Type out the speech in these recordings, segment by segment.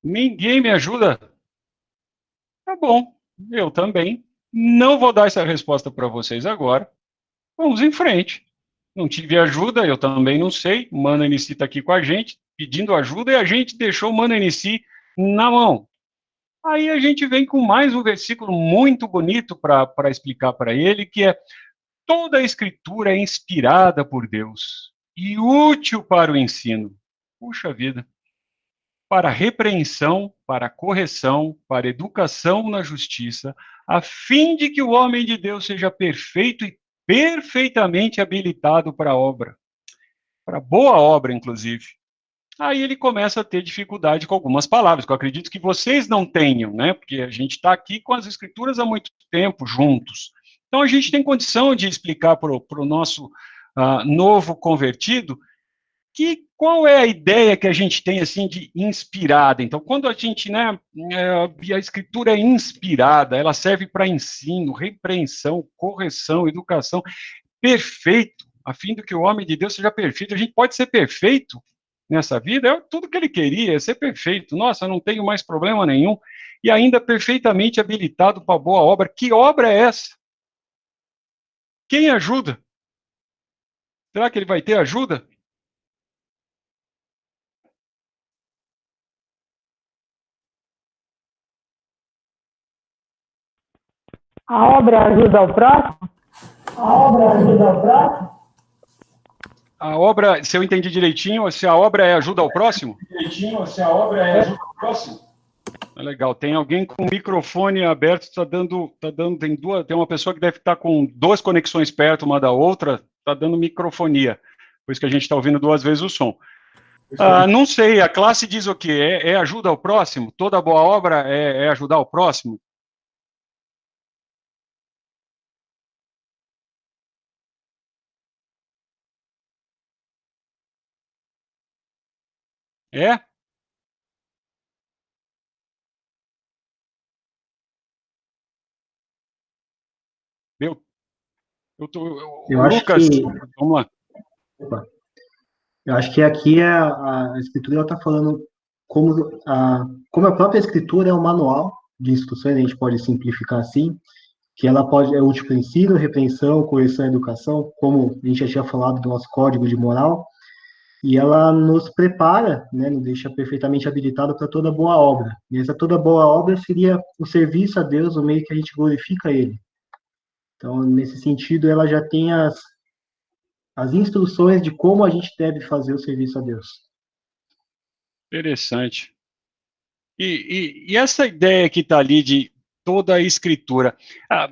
Ninguém me ajuda? Tá bom, eu também. Não vou dar essa resposta para vocês agora. Vamos em frente. Não tive ajuda, eu também não sei. O Mano Enici está aqui com a gente, pedindo ajuda, e a gente deixou o Mano Enici na mão. Aí a gente vem com mais um versículo muito bonito para explicar para ele, que é: toda a escritura é inspirada por Deus e útil para o ensino. Puxa vida. Para repreensão, para correção, para educação na justiça, a fim de que o homem de Deus seja perfeito e perfeitamente habilitado para a obra, para boa obra, inclusive. Aí ele começa a ter dificuldade com algumas palavras, que eu acredito que vocês não tenham, né? Porque a gente está aqui com as escrituras há muito tempo juntos. Então a gente tem condição de explicar para o nosso novo convertido qual é a ideia que a gente tem assim de inspirada. Então, quando a gente, né, a escritura é inspirada, ela serve para ensino, repreensão, correção, educação, perfeito, a fim de que o homem de Deus seja perfeito. A gente pode ser perfeito nessa vida, é tudo que ele queria, é ser perfeito. Nossa, eu não tenho mais problema nenhum, e ainda perfeitamente habilitado para a boa obra. Que obra é essa? Quem ajuda? Será que ele vai ter ajuda? A obra ajuda ao próximo? A obra ajuda ao próximo? A obra, se eu entendi direitinho, se a obra é ajuda ao próximo? Se a obra é ajuda ao próximo? É legal. Tem alguém com o microfone aberto, tem uma pessoa que deve estar com duas conexões perto uma da outra, está dando microfonia. Por isso que a gente está ouvindo duas vezes o som. Não sei, a classe diz o quê? É ajuda ao próximo? Toda boa obra é ajudar ao próximo? É? Eu acho Lucas, que, vamos lá. opa, eu acho que aqui a escritura está falando como a própria escritura é um manual de instruções, a gente pode simplificar assim, que ela é útil para ensino, repreensão, correção e educação, como a gente já tinha falado do nosso código de moral, e ela nos prepara, né, nos deixa perfeitamente habilitado para toda boa obra. E essa toda boa obra seria o serviço a Deus, o meio que a gente glorifica Ele. Então, nesse sentido, ela já tem as instruções de como a gente deve fazer o serviço a Deus. Interessante. E essa ideia que está ali de toda a escritura.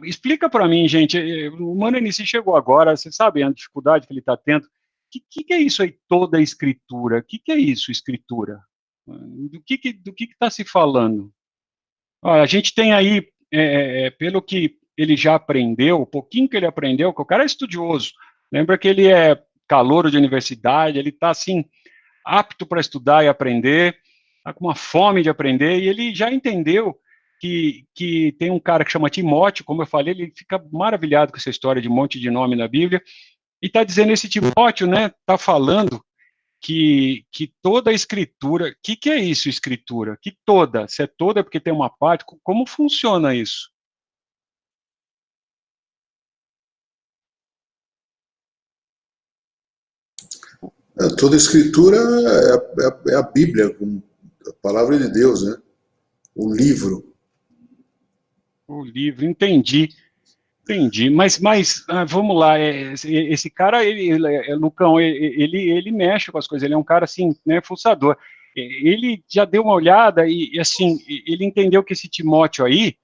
Explica para mim, gente. O Mano Enici chegou agora, você sabe a dificuldade que ele está tendo. O que é isso aí, toda a escritura? O que é isso, escritura? Do que está se falando? Olha, a gente tem aí, pelo que ele já aprendeu, o pouquinho que ele aprendeu, que o cara é estudioso. Lembra que ele é calouro de universidade, ele está assim, apto para estudar e aprender, está com uma fome de aprender, e ele já entendeu que tem um cara que chama Timóteo, como eu falei, ele fica maravilhado com essa história de um monte de nome na Bíblia, e está dizendo, esse Timóteo, né, está falando que toda a escritura, o que é isso, escritura? Que toda? Se é toda é porque tem uma parte, como funciona isso? Toda a escritura é a Bíblia, a palavra de Deus, né? O livro. O livro, entendi. Mas vamos lá, esse cara, Lucão, ele mexe com as coisas, ele é um cara assim, né, fuçador. Ele já deu uma olhada e assim, ele entendeu que esse Timóteo aí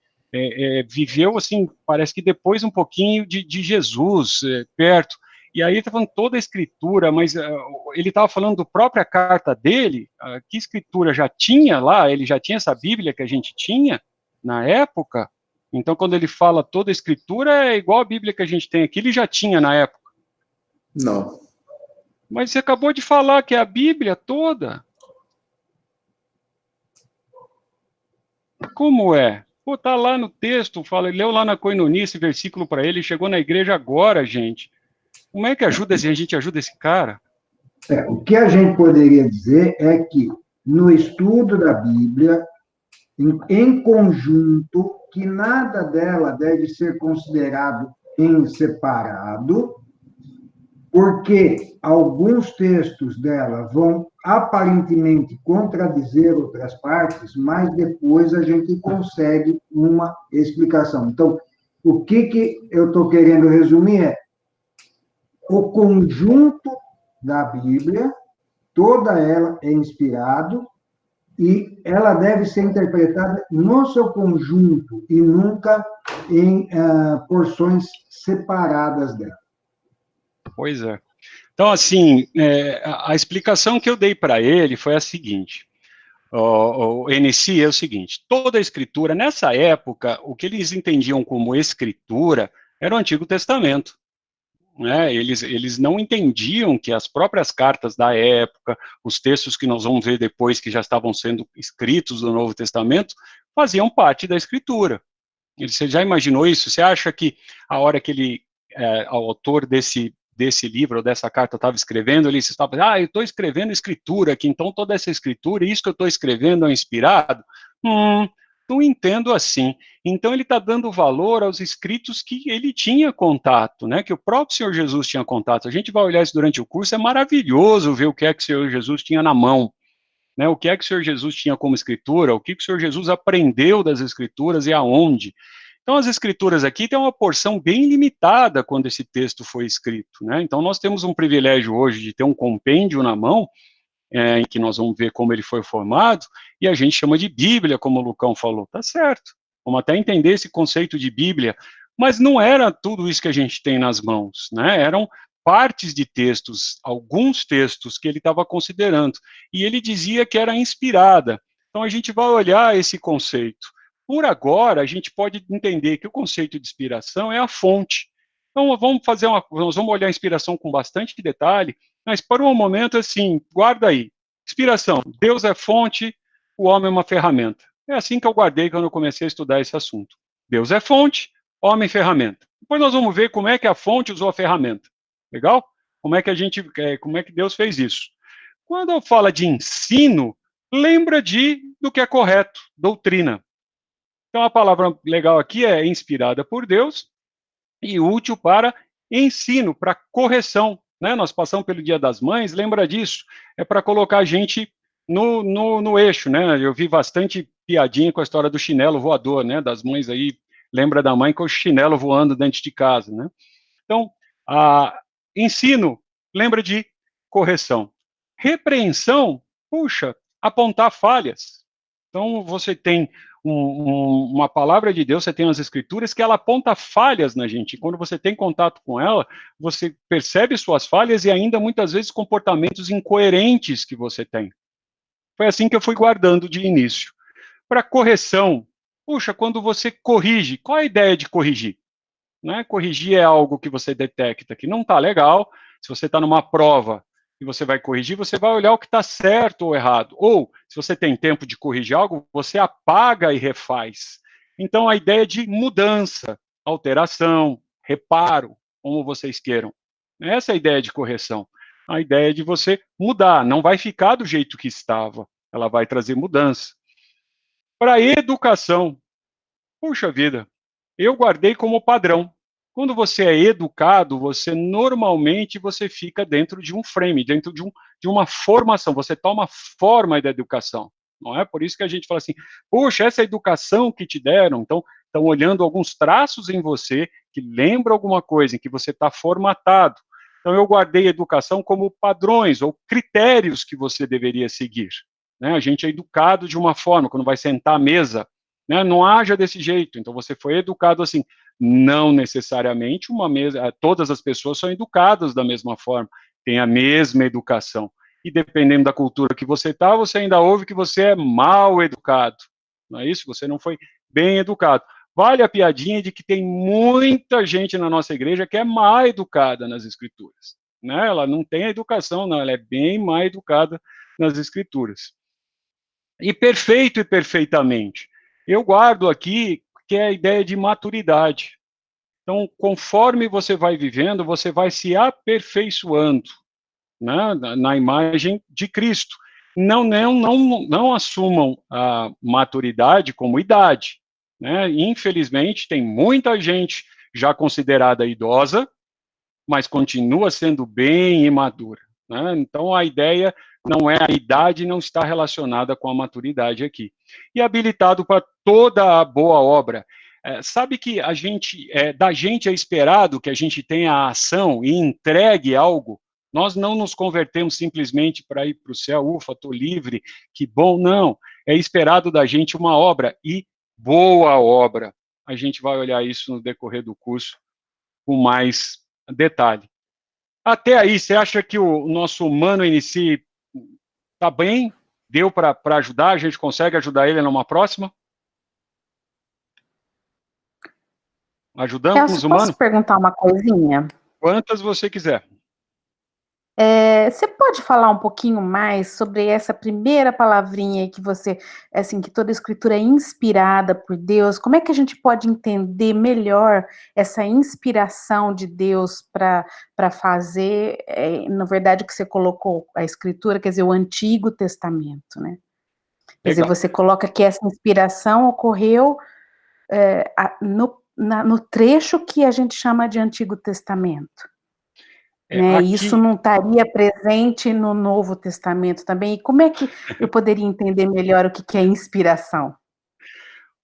viveu assim, parece que depois um pouquinho de Jesus perto. E aí está falando toda a escritura, mas ele estava falando da própria carta dele, que escritura já tinha lá, ele já tinha essa Bíblia que a gente tinha na época. Então, quando ele fala toda a escritura, é igual a Bíblia que a gente tem aqui, ele já tinha na época. Não. Mas você acabou de falar que é a Bíblia toda. Como é? Pô, tá lá no texto, ele leu lá na Koinonia esse versículo para ele, chegou na igreja agora, gente. Como é que a gente ajuda esse cara? O que a gente poderia dizer é que no estudo da Bíblia, em conjunto, que nada dela deve ser considerado em separado, porque alguns textos dela vão aparentemente contradizer outras partes, mas depois a gente consegue uma explicação. Então, o que eu estou querendo resumir é o conjunto da Bíblia, toda ela é inspirado, e ela deve ser interpretada no seu conjunto e nunca em porções separadas dela. Pois é. Então, assim, a explicação que eu dei para ele foi a seguinte: o NC é o seguinte: toda a escritura, nessa época, o que eles entendiam como escritura era o Antigo Testamento. Né? Eles não entendiam que as próprias cartas da época, os textos que nós vamos ver depois que já estavam sendo escritos no Novo Testamento, faziam parte da escritura. Você já imaginou isso? Você acha que a hora que o autor desse livro, ou dessa carta, estava escrevendo, ele estava, eu estou escrevendo escritura aqui, então toda essa escritura, isso que eu estou escrevendo é inspirado? Não entendo assim. Então ele está dando valor aos escritos que ele tinha contato, né, que o próprio Senhor Jesus tinha contato. A gente vai olhar isso durante o curso, é maravilhoso ver o que é que o Senhor Jesus tinha na mão, né, o que é que o Senhor Jesus tinha como escritura, o que o Senhor Jesus aprendeu das escrituras e aonde. Então as escrituras aqui têm uma porção bem limitada quando esse texto foi escrito, né, então nós temos um privilégio hoje de ter um compêndio na mão, em que nós vamos ver como ele foi formado, e a gente chama de Bíblia, como o Lucão falou, tá certo, vamos até entender esse conceito de Bíblia, mas não era tudo isso que a gente tem nas mãos, né, eram partes de textos, alguns textos que ele estava considerando, e ele dizia que era inspirada. Então a gente vai olhar esse conceito. Por agora, a gente pode entender que o conceito de inspiração é a fonte. Então nós vamos olhar a inspiração com bastante detalhe, mas para um momento, assim, guarda aí. Inspiração, Deus é fonte, o homem é uma ferramenta. É assim que eu guardei quando eu comecei a estudar esse assunto. Deus é fonte, homem é ferramenta. Depois nós vamos ver como é que a fonte usou a ferramenta. Legal? Como é que Deus fez isso? Quando eu falo de ensino, lembra do que é correto, doutrina. Então a palavra legal aqui é inspirada por Deus e útil para ensino, para correção. Né? Nós passamos pelo Dia das Mães, lembra disso? É para colocar a gente no eixo, né? Eu vi bastante piadinha com a história do chinelo voador, né? Das mães aí, lembra da mãe com o chinelo voando dentro de casa, né? Então, ensino, lembra de correção. Repreensão, puxa, apontar falhas. Então, você tem uma palavra de Deus, você tem as escrituras que ela aponta falhas na gente. Quando você tem contato com ela, você percebe suas falhas e ainda muitas vezes comportamentos incoerentes que você tem. Foi assim que eu fui guardando de início. Para correção, puxa, quando você corrige, qual é a ideia de corrigir? Né? Corrigir é algo que você detecta que não está legal. Se você está numa prova e você vai corrigir, você vai olhar o que está certo ou errado. Ou, se você tem tempo de corrigir algo, você apaga e refaz. Então, a ideia de mudança, alteração, reparo, como vocês queiram. Essa é a ideia de correção. A ideia de você mudar. Não vai ficar do jeito que estava. Ela vai trazer mudança. Para educação, puxa vida, eu guardei como padrão. Quando você é educado, você normalmente fica dentro de um frame, dentro de uma formação, você toma forma da educação, não é? Por isso que a gente fala assim, puxa, essa educação que te deram, então, estão olhando alguns traços em você que lembra alguma coisa, em que você está formatado. Então, eu guardei educação como padrões ou critérios que você deveria seguir. Né? A gente é educado de uma forma, quando vai sentar à mesa, né? Não haja desse jeito. Então, você foi educado assim. Não necessariamente todas as pessoas são educadas da mesma forma, têm a mesma educação. E dependendo da cultura que você está, você ainda ouve que você é mal educado. Não é isso? Você não foi bem educado. Vale a piadinha de que tem muita gente na nossa igreja que é mal educada nas escrituras. Né? Ela não tem a educação, não, ela é bem mal educada nas escrituras. E perfeito e perfeitamente. Eu guardo aqui que é a ideia de maturidade. Então, conforme você vai vivendo, você vai se aperfeiçoando, né, na imagem de Cristo. não assumam a maturidade como idade, né? Infelizmente, tem muita gente já considerada idosa, mas continua sendo bem imadura, né? Então, a ideia não é a idade, não está relacionada com a maturidade aqui. E habilitado para toda a boa obra. Sabe que da gente é esperado que a gente tenha a ação e entregue algo. Nós não nos convertemos simplesmente para ir para o céu, ufa, estou livre, que bom, não. É esperado da gente uma obra, e boa obra. A gente vai olhar isso no decorrer do curso com mais detalhe. Até aí, você acha que o nosso humano em si está bem? Deu para ajudar? A gente consegue ajudar ele numa próxima? Ajudamos Celso, o posso humano? perguntar uma coisinha? Quantas você quiser. Você pode falar um pouquinho mais sobre essa primeira palavrinha aí que você, assim, que toda escritura é inspirada por Deus? Como é que a gente pode entender melhor essa inspiração de Deus para fazer, na verdade, o que você colocou, a escritura, quer dizer, o Antigo Testamento, né? Quer dizer, Legal. você coloca que essa inspiração ocorreu no trecho que a gente chama de Antigo Testamento. Né? Isso não estaria presente no Novo Testamento também? E como é que eu poderia entender melhor o que é inspiração?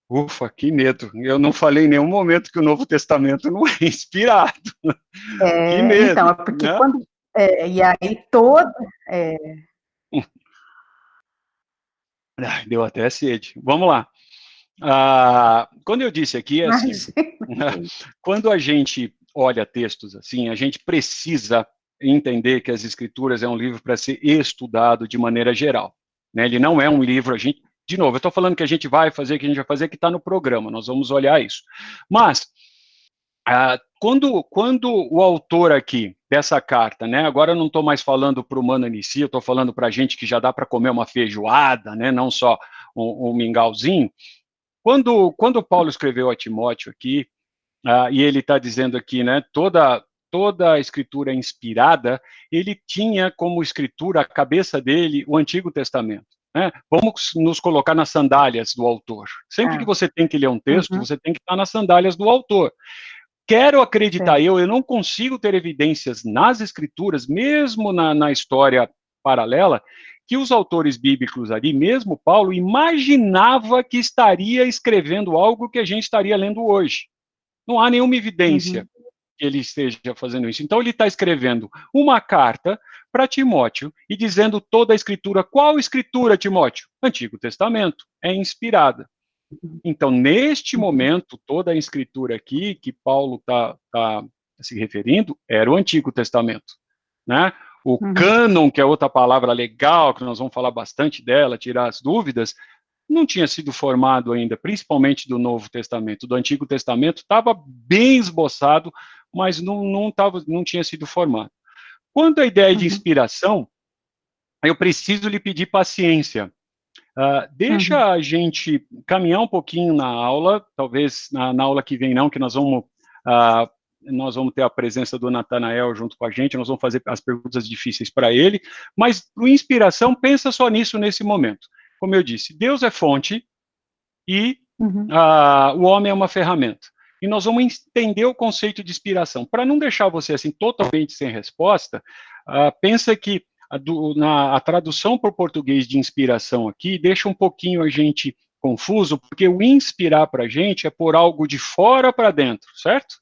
Ufa, que medo. Eu não falei em nenhum momento que o Novo Testamento não é inspirado. Que medo. Então, é porque né? quando... e aí todo... Deu até sede. Vamos lá. Quando eu disse aqui, assim, quando a gente olha textos assim, a gente precisa entender que as Escrituras é um livro para ser estudado de maneira geral. Né? Ele não é um livro, de novo, eu estou falando que a gente vai fazer, que a gente vai fazer, que está no programa, nós vamos olhar isso. Mas, quando o autor aqui dessa carta, né, agora eu não estou mais falando para o Mano Inicia, eu estou falando para a gente que já dá para comer uma feijoada, né, não só um mingauzinho. Quando Paulo escreveu a Timóteo aqui, e ele está dizendo aqui, né, toda a escritura inspirada, ele tinha como escritura, a cabeça dele, o Antigo Testamento. Né? Vamos nos colocar nas sandálias do autor. Sempre que você tem que ler um texto, você tem que estar nas sandálias do autor. Quero acreditar, eu não consigo ter evidências nas escrituras, mesmo na história paralela, que os autores bíblicos ali, mesmo Paulo, imaginava que estaria escrevendo algo que a gente estaria lendo hoje. Não há nenhuma evidência que ele esteja fazendo isso. Então, ele está escrevendo uma carta para Timóteo e dizendo toda a escritura. Qual escritura, Timóteo? Antigo Testamento. É inspirada. Então, neste momento, toda a escritura aqui que Paulo está se referindo era o Antigo Testamento. Né? O cânon, que é outra palavra legal, que nós vamos falar bastante dela, tirar as dúvidas, não tinha sido formado ainda, principalmente do Novo Testamento. Do Antigo Testamento estava bem esboçado, mas não tinha sido formado. Quanto à ideia de inspiração, eu preciso lhe pedir paciência. Deixa a gente caminhar um pouquinho na aula, talvez na aula que vem não, que nós vamos ter a presença do Natanael junto com a gente, nós vamos fazer as perguntas difíceis para ele, mas por inspiração, pensa só nisso nesse momento. Como eu disse, Deus é fonte e o homem é uma ferramenta. E nós vamos entender o conceito de inspiração. Para não deixar você assim totalmente sem resposta, pensa que a tradução para o português de inspiração aqui deixa um pouquinho a gente confuso, porque o inspirar para a gente é pôr algo de fora para dentro, certo?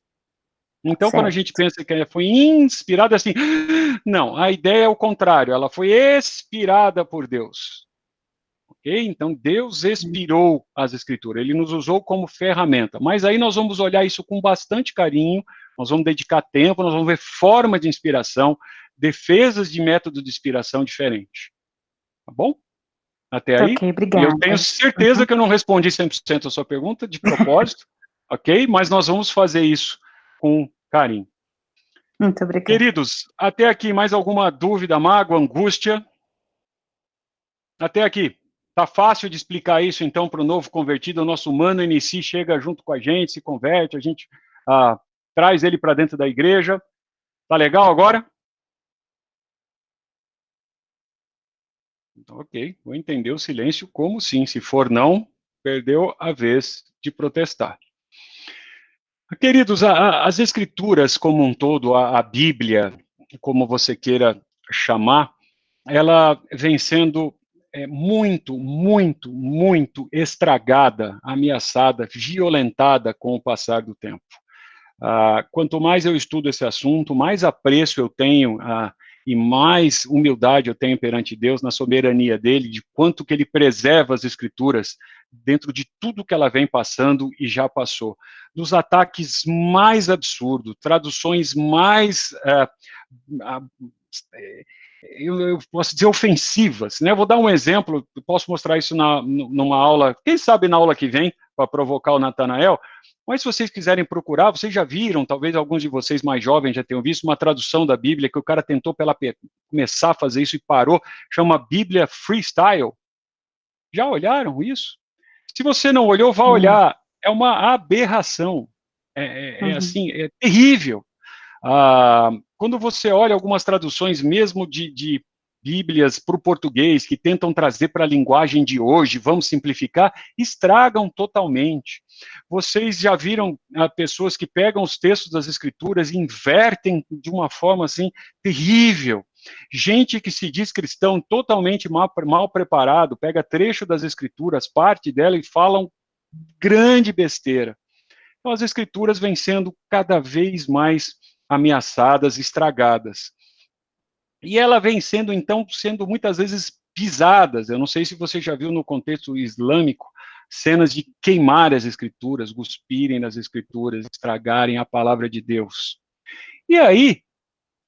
Então, quando a gente pensa que ela foi inspirada, assim, não, a ideia é o contrário, ela foi expirada por Deus. Okay? Então, Deus expirou as Escrituras, Ele nos usou como ferramenta, mas aí nós vamos olhar isso com bastante carinho, nós vamos dedicar tempo, nós vamos ver forma de inspiração, defesas de método de inspiração diferente. Tá bom? Até aí? Ok, obrigada. E eu tenho certeza que eu não respondi 100% a sua pergunta, de propósito, ok? Mas nós vamos fazer isso com carinho. Muito obrigada. Queridos, até aqui, mais alguma dúvida, mágoa, angústia? Até aqui. Tá fácil de explicar isso, então, para o novo convertido? O nosso humano inicia, chega junto com a gente, se converte, a gente traz ele para dentro da igreja. Tá legal agora? Ok, vou entender o silêncio como sim. Se for não, perdeu a vez de protestar. Queridos, as escrituras como um todo, a Bíblia, como você queira chamar, ela vem sendo muito, muito, muito estragada, ameaçada, violentada com o passar do tempo. Quanto mais eu estudo esse assunto, mais apreço eu tenho e mais humildade eu tenho perante Deus na soberania dele, de quanto que ele preserva as escrituras dentro de tudo que ela vem passando e já passou. Dos ataques mais absurdos, traduções mais, eu posso dizer, ofensivas, né? Vou dar um exemplo, posso mostrar isso numa aula, quem sabe na aula que vem, para provocar o Natanael. Mas se vocês quiserem procurar, vocês já viram, talvez alguns de vocês mais jovens já tenham visto, uma tradução da Bíblia que o cara tentou começar a fazer isso e parou, chama Bíblia Freestyle. Já olharam isso? Se você não olhou, vá olhar. É uma aberração. Assim, é terrível. Quando você olha algumas traduções mesmo de Bíblias para o português, que tentam trazer para a linguagem de hoje, vamos simplificar, estragam totalmente. Vocês já viram pessoas que pegam os textos das Escrituras e invertem de uma forma assim terrível. Gente que se diz cristão totalmente mal preparado, pega trecho das Escrituras, parte dela e falam grande besteira. Então as Escrituras vêm sendo cada vez mais ameaçadas, estragadas. E ela vem sendo, então, muitas vezes pisadas. Eu não sei se você já viu no contexto islâmico cenas de queimar as escrituras, cuspirem nas escrituras, estragarem a palavra de Deus. E aí,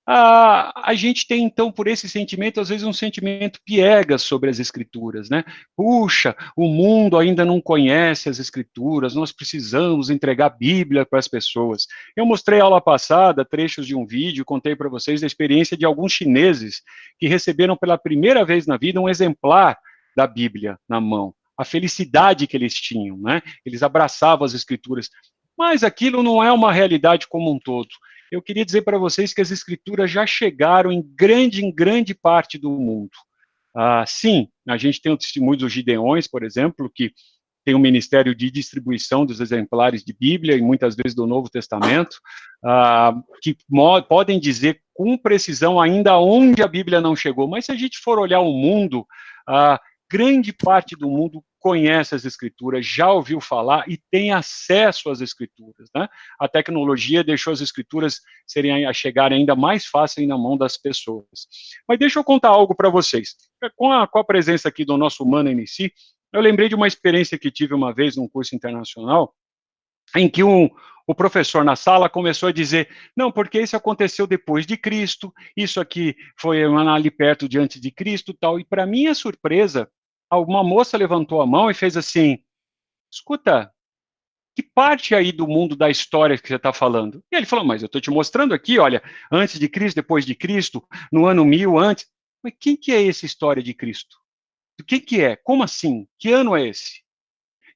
a gente tem, então, por esse sentimento, às vezes um sentimento piegas sobre as escrituras, né? Puxa, o mundo ainda não conhece as escrituras, nós precisamos entregar a Bíblia para as pessoas. Eu mostrei aula passada, trechos de um vídeo, contei para vocês da experiência de alguns chineses que receberam pela primeira vez na vida um exemplar da Bíblia na mão. A felicidade que eles tinham, né? Eles abraçavam as escrituras. Mas aquilo não é uma realidade como um todo. Eu queria dizer para vocês que as escrituras já chegaram em grande parte do mundo. Sim, a gente tem o testemunho dos Gideões, por exemplo, que tem um ministério de distribuição dos exemplares de Bíblia e muitas vezes do Novo Testamento, que podem dizer com precisão ainda onde a Bíblia não chegou. Mas se a gente for olhar o mundo, grande parte do mundo conhece as escrituras, já ouviu falar e tem acesso às escrituras, né? A tecnologia deixou as escrituras chegarem ainda mais fácil na mão das pessoas. Mas deixa eu contar algo para vocês. Com a presença aqui do nosso Humano MC, eu lembrei de uma experiência que tive uma vez num curso internacional, em que o professor na sala começou a dizer, não, porque isso aconteceu depois de Cristo, isso aqui foi ali perto de antes de Cristo, tal, e para minha surpresa, uma moça levantou a mão e fez assim, escuta, que parte aí do mundo da história que você está falando? E ele falou, mas eu estou te mostrando aqui, olha, antes de Cristo, depois de Cristo, no ano 1000, antes. Mas quem que é essa história de Cristo? O que é? Como assim? Que ano é esse?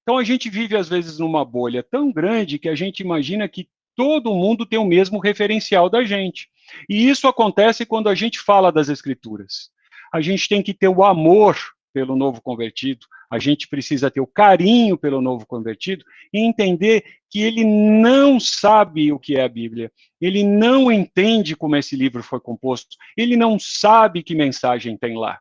Então a gente vive às vezes numa bolha tão grande que a gente imagina que todo mundo tem o mesmo referencial da gente. E isso acontece quando a gente fala das Escrituras. A gente tem que ter o amor pelo novo convertido, a gente precisa ter o carinho pelo novo convertido e entender que ele não sabe o que é a Bíblia, ele não entende como esse livro foi composto, ele não sabe que mensagem tem lá.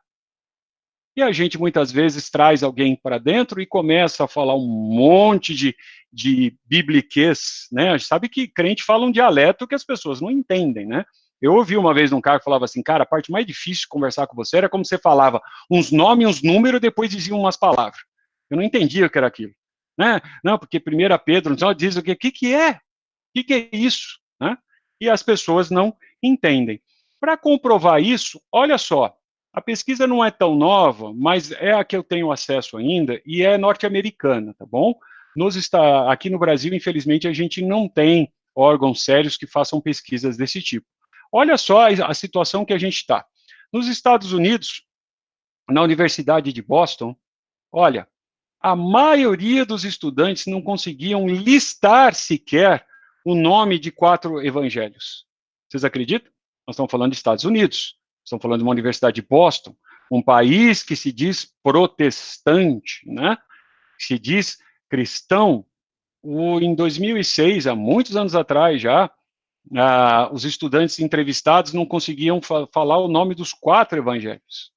E a gente muitas vezes traz alguém para dentro e começa a falar um monte de bibliquês, né? A gente sabe que crente fala um dialeto que as pessoas não entendem, né? Eu ouvi uma vez um cara que falava assim, cara, a parte mais difícil de conversar com você era como você falava uns nomes, uns números, depois dizia umas palavras. Eu não entendia o que era aquilo, né? Não, porque 1 Pedro diz o quê? O que é? O que é isso? Né? E as pessoas não entendem. Para comprovar isso, olha só, a pesquisa não é tão nova, mas é a que eu tenho acesso ainda, e é norte-americana, tá bom? Aqui no Brasil, infelizmente, a gente não tem órgãos sérios que façam pesquisas desse tipo. Olha só a situação que a gente está. Nos Estados Unidos, na Universidade de Boston, olha, a maioria dos estudantes não conseguiam listar sequer o nome de 4 evangelhos. Vocês acreditam? Nós estamos falando de Estados Unidos, estamos falando de uma universidade de Boston. um país que se diz protestante, né? Se diz cristão, em 2006, há muitos anos atrás já, os estudantes entrevistados não conseguiam falar o nome dos 4 evangelhos,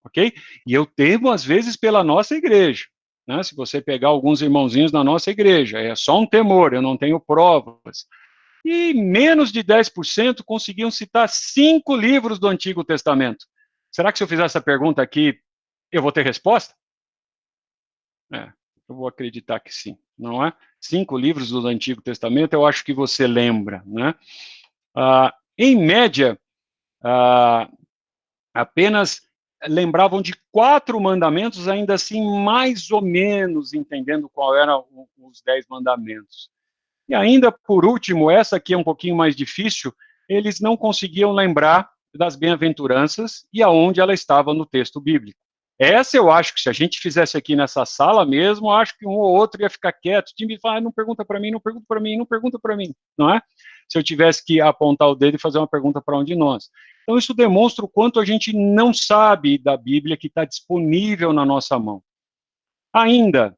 ok? E eu temo, às vezes, pela nossa igreja, né? Se você pegar alguns irmãozinhos na nossa igreja, é só um temor, eu não tenho provas. E menos de 10% conseguiam citar 5 livros do Antigo Testamento. Será que se eu fizer essa pergunta aqui, eu vou ter resposta? Eu vou acreditar que sim, não é? 5 livros do Antigo Testamento, eu acho que você lembra, né? Em média, apenas lembravam de 4 mandamentos, ainda assim, mais ou menos entendendo qual eram os 10 mandamentos. E ainda, por último, essa aqui é um pouquinho mais difícil, eles não conseguiam lembrar das bem-aventuranças e aonde ela estava no texto bíblico. Essa eu acho que se a gente fizesse aqui nessa sala mesmo, acho que um ou outro ia ficar quieto, o time ia falar, não pergunta para mim, não pergunta para mim, não pergunta para mim, não é? Se eu tivesse que apontar o dedo e fazer uma pergunta para um de nós. Então isso demonstra o quanto a gente não sabe da Bíblia que está disponível na nossa mão. Ainda,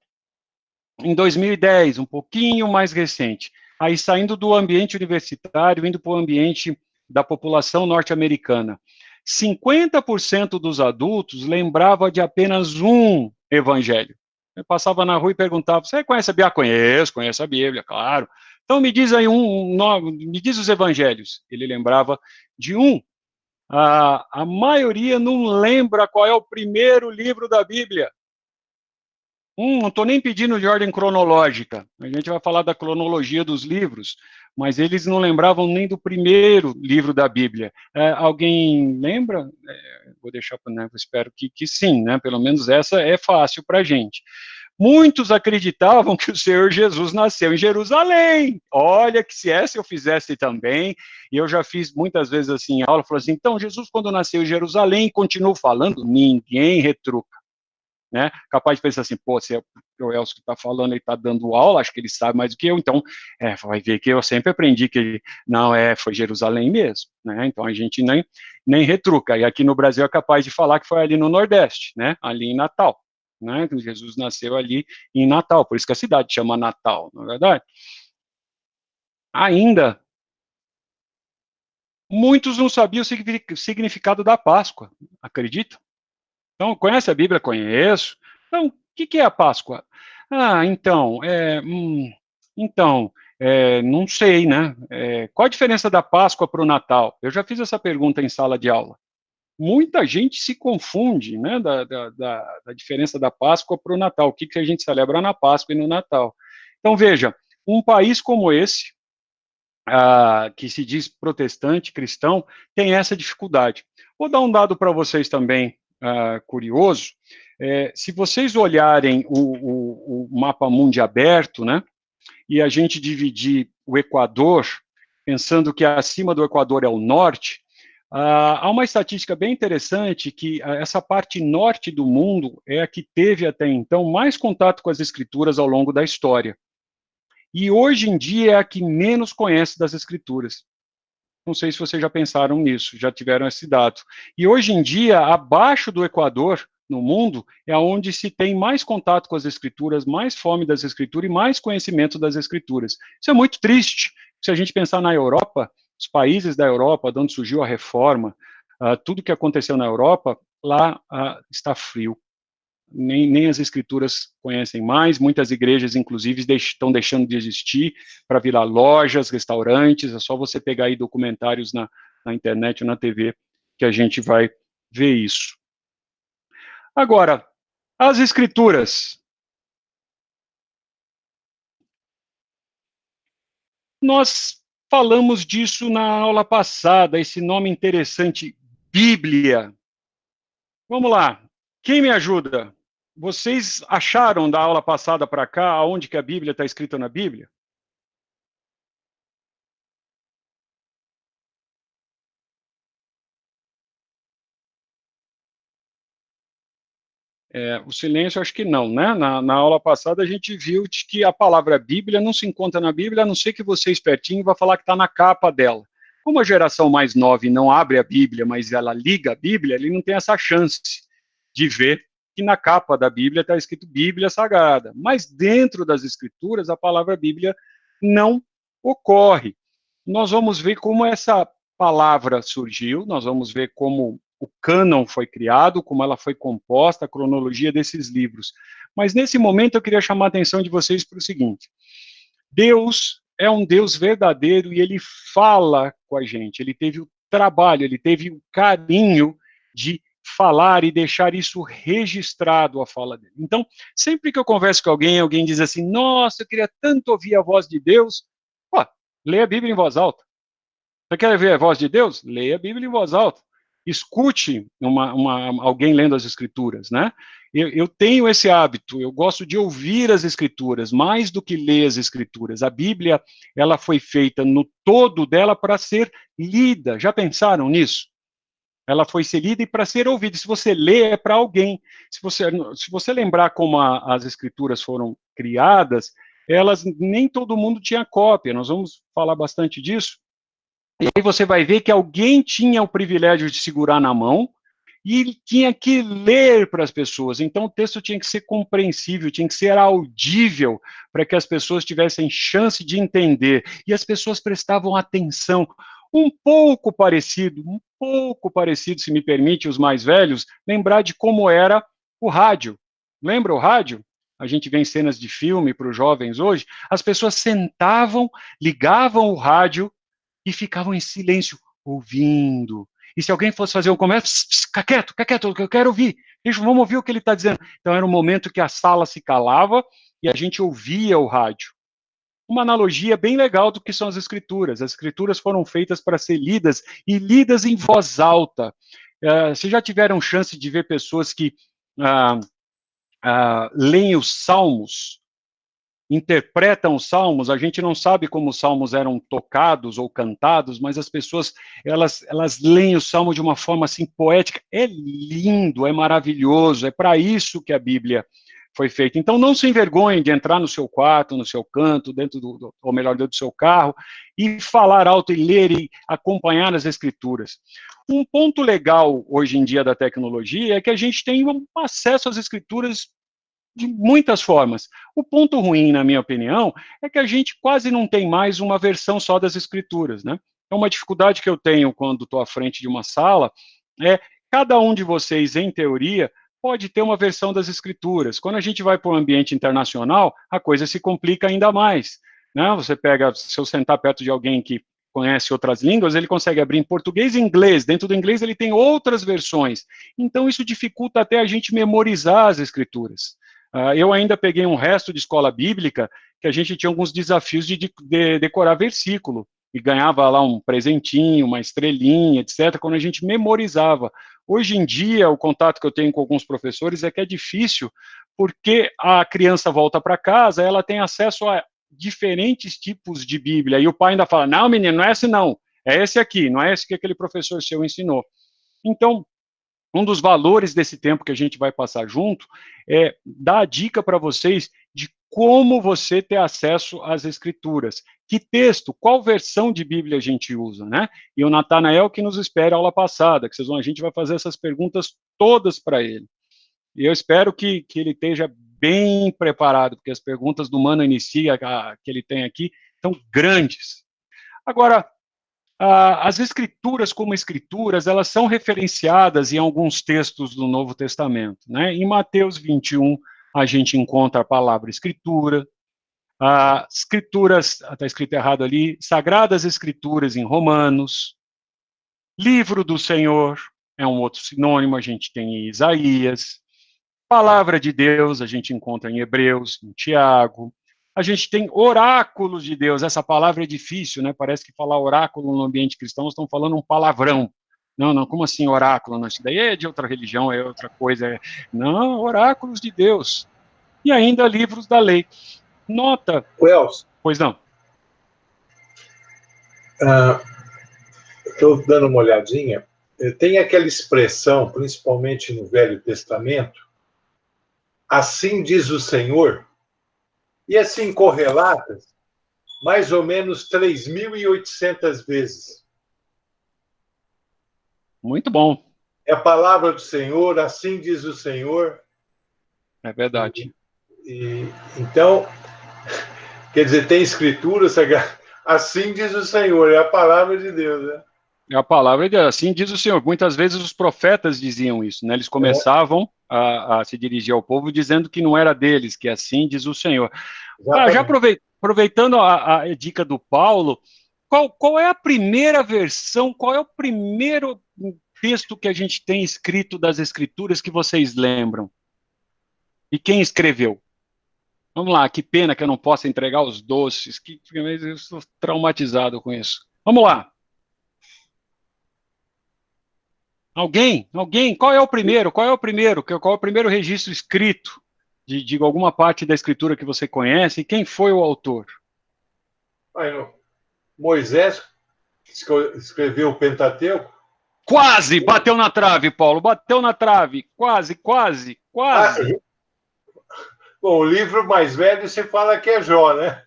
em 2010, um pouquinho mais recente, aí saindo do ambiente universitário, indo para o ambiente da população norte-americana, 50% dos adultos lembrava de apenas um evangelho. Eu passava na rua e perguntava, você conhece a Bíblia? Conheço a Bíblia, claro. Então me diz aí me diz os evangelhos. Ele lembrava de um. A maioria não lembra qual é o primeiro livro da Bíblia. Não estou nem pedindo de ordem cronológica, a gente vai falar da cronologia dos livros, mas eles não lembravam nem do primeiro livro da Bíblia. Alguém lembra? Vou deixar para o Nevo, espero que sim, né? Pelo menos essa é fácil para a gente. Muitos acreditavam que o Senhor Jesus nasceu em Jerusalém. Olha, que se essa eu fizesse também, e eu já fiz muitas vezes assim em aula, falou assim, então Jesus quando nasceu em Jerusalém, continuou falando, ninguém retruca. Né? Capaz de pensar assim, pô, se é o Elcio que está falando, ele está dando aula, acho que ele sabe mais do que eu, então, vai ver que eu sempre aprendi que não, foi Jerusalém mesmo, né? Então a gente nem retruca, e aqui no Brasil é capaz de falar que foi ali no Nordeste, né? Ali em Natal, né? Jesus nasceu ali em Natal, por isso que a cidade chama Natal, não é verdade? Ainda, muitos não sabiam o significado da Páscoa, acredita? Então, conhece a Bíblia? Conheço. Então, o que é a Páscoa? Não sei, né? Qual a diferença da Páscoa para o Natal? Eu já fiz essa pergunta em sala de aula. Muita gente se confunde, né, da diferença da Páscoa para o Natal. O que a gente celebra na Páscoa e no Natal? Então, veja, um país como esse, que se diz protestante, cristão, tem essa dificuldade. Vou dar um dado para vocês também, curioso. Se vocês olharem o mapa mundi aberto, né, e a gente dividir o Equador, pensando que acima do Equador é o norte, há uma estatística bem interessante que essa parte norte do mundo é a que teve até então mais contato com as escrituras ao longo da história. E hoje em dia é a que menos conhece das escrituras. Não sei se vocês já pensaram nisso, já tiveram esse dado. E hoje em dia, abaixo do Equador, no mundo, é onde se tem mais contato com as escrituras, mais fome das escrituras e mais conhecimento das escrituras. Isso é muito triste. Se a gente pensar na Europa, os países da Europa, de onde surgiu a reforma, tudo que aconteceu na Europa, lá está frio. Nem as escrituras conhecem mais, muitas igrejas, inclusive, estão deixando de existir para virar lojas, restaurantes, é só você pegar aí documentários na internet ou na TV que a gente vai ver isso. Agora, as escrituras. Nós falamos disso na aula passada, esse nome interessante, Bíblia. Vamos lá, quem me ajuda? Vocês acharam da aula passada para cá, onde que a Bíblia está escrita na Bíblia? O silêncio, acho que não, né? Na aula passada a gente viu que a palavra Bíblia não se encontra na Bíblia, a não ser que você, espertinho, vá falar que está na capa dela. Como a geração mais nova não abre a Bíblia, mas ela liga a Bíblia, ele não tem essa chance de ver que na capa da Bíblia está escrito Bíblia Sagrada, mas dentro das Escrituras a palavra Bíblia não ocorre. Nós vamos ver como essa palavra surgiu, nós vamos ver como o cânon foi criado, como ela foi composta, a cronologia desses livros. Mas nesse momento eu queria chamar a atenção de vocês para o seguinte: Deus é um Deus verdadeiro e ele fala com a gente, ele teve o trabalho, ele teve o carinho de falar e deixar isso registrado, a fala dele. Então, sempre que eu converso com alguém, alguém diz assim, nossa, eu queria tanto ouvir a voz de Deus, pô, leia a Bíblia em voz alta. Você quer ver a voz de Deus? Leia a Bíblia em voz alta. Escute alguém lendo as Escrituras, né? Eu tenho esse hábito, eu gosto de ouvir as Escrituras, mais do que ler as Escrituras. A Bíblia, ela foi feita no todo dela para ser lida. Já pensaram nisso? Ela foi ser lida e para ser ouvida. Se você lê, é para alguém. Se você lembrar como as Escrituras foram criadas, elas nem todo mundo tinha cópia. Nós vamos falar bastante disso. E aí você vai ver que alguém tinha o privilégio de segurar na mão e tinha que ler para as pessoas. Então o texto tinha que ser compreensível, tinha que ser audível para que as pessoas tivessem chance de entender. E as pessoas prestavam atenção. Um pouco parecido, se me permite, os mais velhos, lembrar de como era o rádio. Lembra o rádio? A gente vê em cenas de filme para os jovens hoje. As pessoas sentavam, ligavam o rádio e ficavam em silêncio, ouvindo. E se alguém fosse fazer um comentário, fica quieto, eu quero ouvir. Vamos ouvir o que ele está dizendo. Então era um momento que a sala se calava e a gente ouvia o rádio. Uma analogia bem legal do que são as Escrituras. As Escrituras foram feitas para ser lidas e lidas em voz alta. Vocês já tiveram chance de ver pessoas que leem os salmos, interpretam os salmos? A gente não sabe como os salmos eram tocados ou cantados, mas as pessoas, elas leem o salmo de uma forma assim poética. É lindo, é maravilhoso, é para isso que a Bíblia foi feita. Então não se envergonhe de entrar no seu quarto, no seu canto, ou melhor, dentro do seu carro, e falar alto e ler e acompanhar as Escrituras. Um ponto legal hoje em dia da tecnologia é que a gente tem um acesso às Escrituras de muitas formas. O ponto ruim, na minha opinião, é que a gente quase não tem mais uma versão só das Escrituras, né? Então, uma dificuldade que eu tenho quando estou à frente de uma sala é cada um de vocês, em teoria, pode ter uma versão das Escrituras. Quando a gente vai para o ambiente internacional, a coisa se complica ainda mais, né? Você pega, se eu sentar perto de alguém que conhece outras línguas, ele consegue abrir em português e inglês. Dentro do inglês ele tem outras versões. Então isso dificulta até a gente memorizar as Escrituras. Eu ainda peguei um resto de escola bíblica que a gente tinha alguns desafios de decorar versículo, e ganhava lá um presentinho, uma estrelinha, etc., quando a gente memorizava. Hoje em dia, o contato que eu tenho com alguns professores é que é difícil, porque a criança volta para casa, ela tem acesso a diferentes tipos de Bíblia, e o pai ainda fala, não, menino, não é esse não, é esse aqui, não é esse que aquele professor seu ensinou. Então, um dos valores desse tempo que a gente vai passar junto é dar a dica para vocês de como você ter acesso às Escrituras. Que texto, qual versão de Bíblia a gente usa, né? E o Natanael que nos espera a aula passada, que a gente vai fazer essas perguntas todas para ele. E eu espero que ele esteja bem preparado, porque as perguntas do Mano Inicia, que ele tem aqui, são grandes. Agora, as Escrituras como Escrituras, elas são referenciadas em alguns textos do Novo Testamento, né? Em Mateus 21, a gente encontra a palavra Escritura, Escrituras, está escrito errado ali, Sagradas Escrituras em Romanos, Livro do Senhor, é um outro sinônimo, a gente tem em Isaías, Palavra de Deus, a gente encontra em Hebreus, em Tiago, a gente tem oráculos de Deus. Essa palavra é difícil, né? Parece que falar oráculo no ambiente cristão, nós estamos falando um palavrão. Não, como assim oráculo? Não, isso daí é de outra religião, é outra coisa. Não, oráculos de Deus. E ainda livros da lei. Nota. Wells. Pois não. Estou dando uma olhadinha. Tem aquela expressão, principalmente no Velho Testamento, assim diz o Senhor, e assim correlatas mais ou menos 3.800 vezes. Muito bom. É a palavra do Senhor, assim diz o Senhor. É verdade. Então, quer dizer, tem escritura sagrada, assim diz o Senhor, é a palavra de Deus, né? É a palavra de Deus, assim diz o Senhor. Muitas vezes os profetas diziam isso, né? Eles começavam a se dirigir ao povo dizendo que não era deles, que assim diz o Senhor. Já aproveitando a dica do Paulo, qual é a primeira versão, qual é o primeiro texto que a gente tem escrito das Escrituras que vocês lembram? E quem escreveu? Vamos lá, que pena que eu não posso entregar os doces, eu estou traumatizado com isso. Vamos lá. Alguém? Qual é o primeiro? Qual é o primeiro registro escrito de alguma parte da escritura que você conhece? E quem foi o autor? Moisés escreveu o Pentateuco? Quase! Bateu na trave, Paulo. Bateu na trave. Quase. Bom, o livro mais velho você fala que é Jó, né?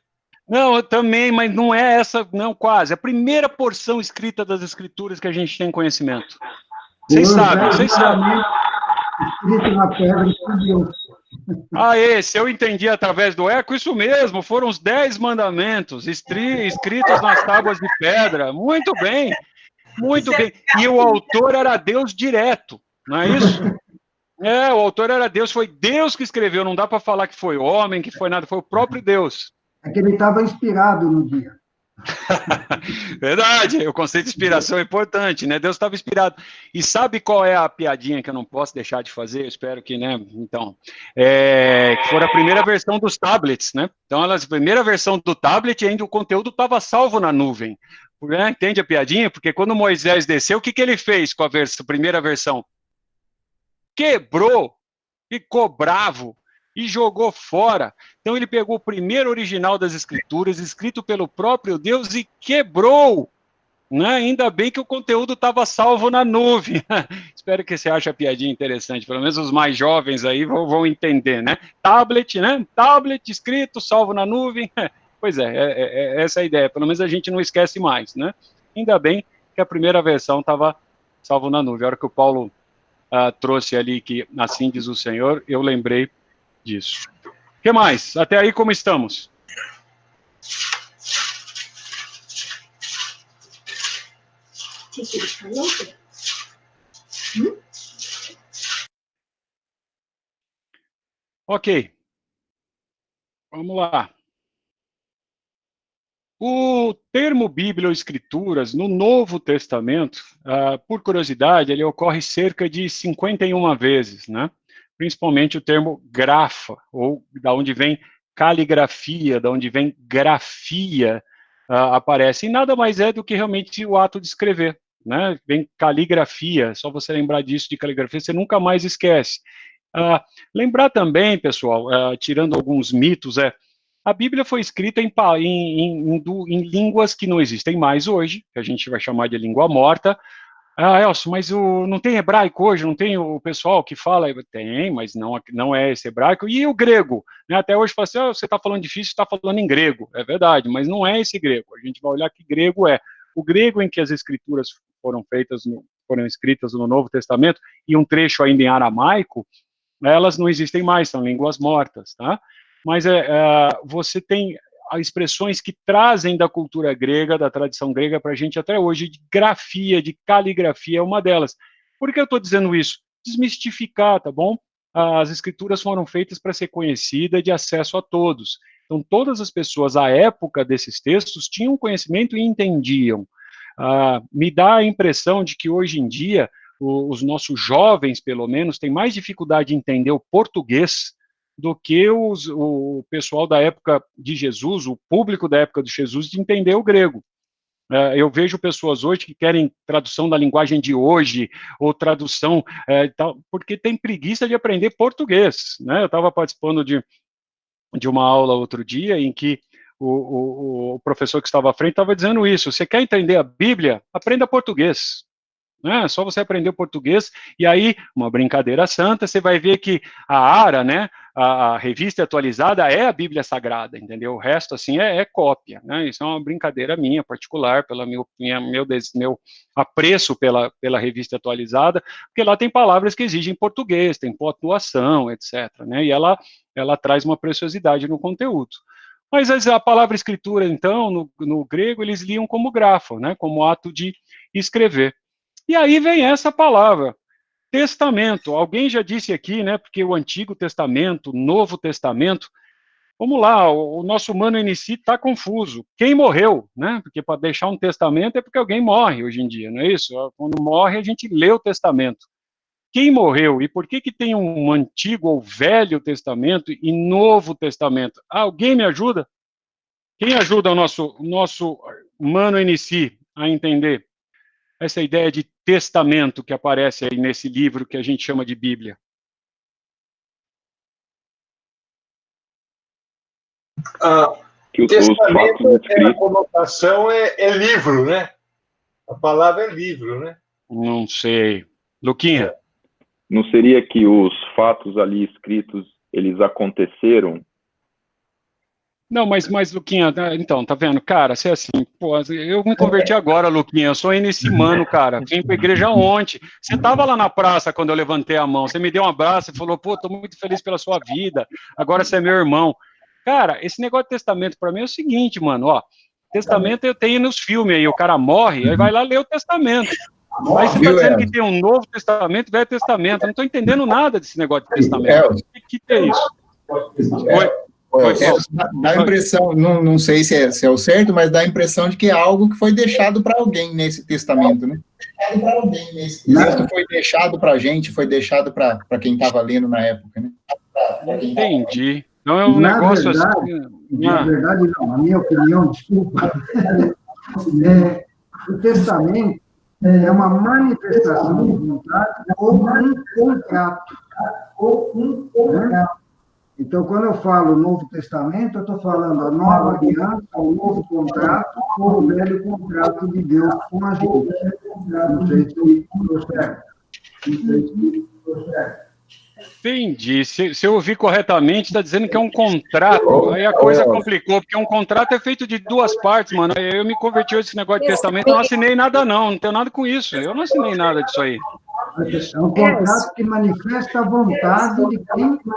Não, eu também, mas não é essa, não, quase. A primeira porção escrita das escrituras que a gente tem conhecimento. Vocês sabem. Escrito na pedra de Deus. Esse, eu entendi através do eco, isso mesmo, foram os 10 mandamentos escritos nas tábuas de pedra. Muito bem. E o autor era Deus direto, não é isso? O autor era Deus, foi Deus que escreveu, não dá para falar que foi homem, que foi nada, foi o próprio Deus. É que ele estava inspirado no dia. Verdade, o conceito de inspiração é importante, né? Deus estava inspirado. E sabe qual é a piadinha que eu não posso deixar de fazer? Eu espero que, né? Então, que foi a primeira versão dos tablets, né? Então, a primeira versão do tablet, ainda o conteúdo estava salvo na nuvem. Entende a piadinha? Porque quando Moisés desceu, o que ele fez com a primeira versão? Quebrou, ficou bravo e jogou fora. Então ele pegou o primeiro original das Escrituras, escrito pelo próprio Deus, e quebrou. Né? Ainda bem que o conteúdo estava salvo na nuvem. Espero que você ache a piadinha interessante. Pelo menos os mais jovens aí vão entender, né? Tablet, né? Tablet escrito, salvo na nuvem. Pois é essa a ideia. Pelo menos a gente não esquece mais, né? Ainda bem que a primeira versão estava salvo na nuvem. A hora que o Paulo trouxe ali que assim diz o Senhor, eu lembrei disso. O que mais? Até aí como estamos? Ok. Vamos lá. O termo Bíblia ou Escrituras, no Novo Testamento, por curiosidade, ele ocorre cerca de 51 vezes, né? Principalmente o termo grafa, ou da onde vem caligrafia, da onde vem grafia, aparece. E nada mais é do que realmente o ato de escrever, né? Vem caligrafia, só você lembrar disso de caligrafia, você nunca mais esquece. Lembrar também, pessoal, tirando alguns mitos, a Bíblia foi escrita em línguas que não existem mais hoje, que a gente vai chamar de língua morta. Elcio, mas não tem hebraico hoje? Não tem o pessoal que fala? Tem, mas não é esse hebraico. E o grego? Né? Até hoje fala assim, você está falando difícil, está falando em grego. É verdade, mas não é esse grego. A gente vai olhar que grego é. O grego em que as escrituras foram escritas no Novo Testamento, e um trecho ainda em aramaico, elas não existem mais, são línguas mortas, tá? Mas você tem expressões que trazem da cultura grega, da tradição grega para a gente até hoje, de grafia, de caligrafia, é uma delas. Por que eu estou dizendo isso? Desmistificar, tá bom? As escrituras foram feitas para ser conhecida, de acesso a todos. Então, todas as pessoas, à época desses textos, tinham conhecimento e entendiam. Me dá a impressão de que, hoje em dia, os nossos jovens, pelo menos, têm mais dificuldade de entender o português do que o pessoal da época de Jesus, o público da época de Jesus, de entender o grego. Eu vejo pessoas hoje que querem tradução da linguagem de hoje, ou tradução, porque tem preguiça de aprender português. Né? Eu estava participando de uma aula outro dia, em que o professor que estava à frente estava dizendo isso: você quer entender a Bíblia? Aprenda português. É só você aprender o português, e aí, uma brincadeira santa, você vai ver que a ara, né, a revista atualizada é a Bíblia Sagrada, entendeu? O resto, assim, é cópia, né? Isso é uma brincadeira minha, particular, pelo meu apreço pela revista atualizada, porque lá tem palavras que exigem português, tem pontuação, etc., né? E ela traz uma preciosidade no conteúdo. Mas a palavra escritura, então, no grego, eles liam como grafo, né? Como ato de escrever. E aí vem essa palavra, testamento. Alguém já disse aqui, né, porque o Antigo Testamento, o Novo Testamento, vamos lá, o nosso humano em si está confuso. Quem morreu, né? Porque para deixar um testamento é porque alguém morre hoje em dia, não é isso? Quando morre, a gente lê o testamento. Quem morreu? E por que tem um Antigo ou Velho Testamento e Novo Testamento? Alguém me ajuda? Quem ajuda o nosso humano em si a entender essa ideia de testamento que aparece aí nesse livro que a gente chama de Bíblia? Que testamento, a conotação é livro, né? A palavra é livro, né? Não sei. Luquinha? Não seria que os fatos ali escritos, eles aconteceram? Não, mas Luquinha, então, tá vendo? Cara, você é assim, pô, eu me converti agora, Luquinha, eu sou inicimano, cara, vim pra igreja ontem, você tava lá na praça quando eu levantei a mão, você me deu um abraço e falou, pô, tô muito feliz pela sua vida, agora você é meu irmão. Cara, esse negócio de testamento pra mim é o seguinte, mano, ó, testamento eu tenho nos filmes aí, o cara morre, aí vai lá ler o testamento. Aí você está dizendo que tem um Novo Testamento, Velho Testamento. Eu não estou entendendo nada desse negócio de testamento. O que é isso? Dá a impressão, não sei se é o certo, mas dá a impressão de que é algo que foi deixado para alguém nesse testamento, né? Isso foi deixado para a gente, foi deixado para quem estava lendo na época, né? Entendi. Então é um negócio assim... Na verdade, não. Na minha opinião, desculpa, o testamento é uma manifestação de vontade ou um contrato. Então, quando eu falo Novo Testamento, eu estou falando a nova aliança, o novo contrato ou o velho contrato de Deus com a gente. Não sei se estou certo. Entendi. Se eu ouvi corretamente, está dizendo que é um contrato. Aí a coisa complicou, porque um contrato é feito de duas partes, mano. Eu me converti a esse negócio de testamento, não assinei nada não tenho nada com isso. Eu não assinei nada disso aí. É um contrato que manifesta a vontade de quem fez.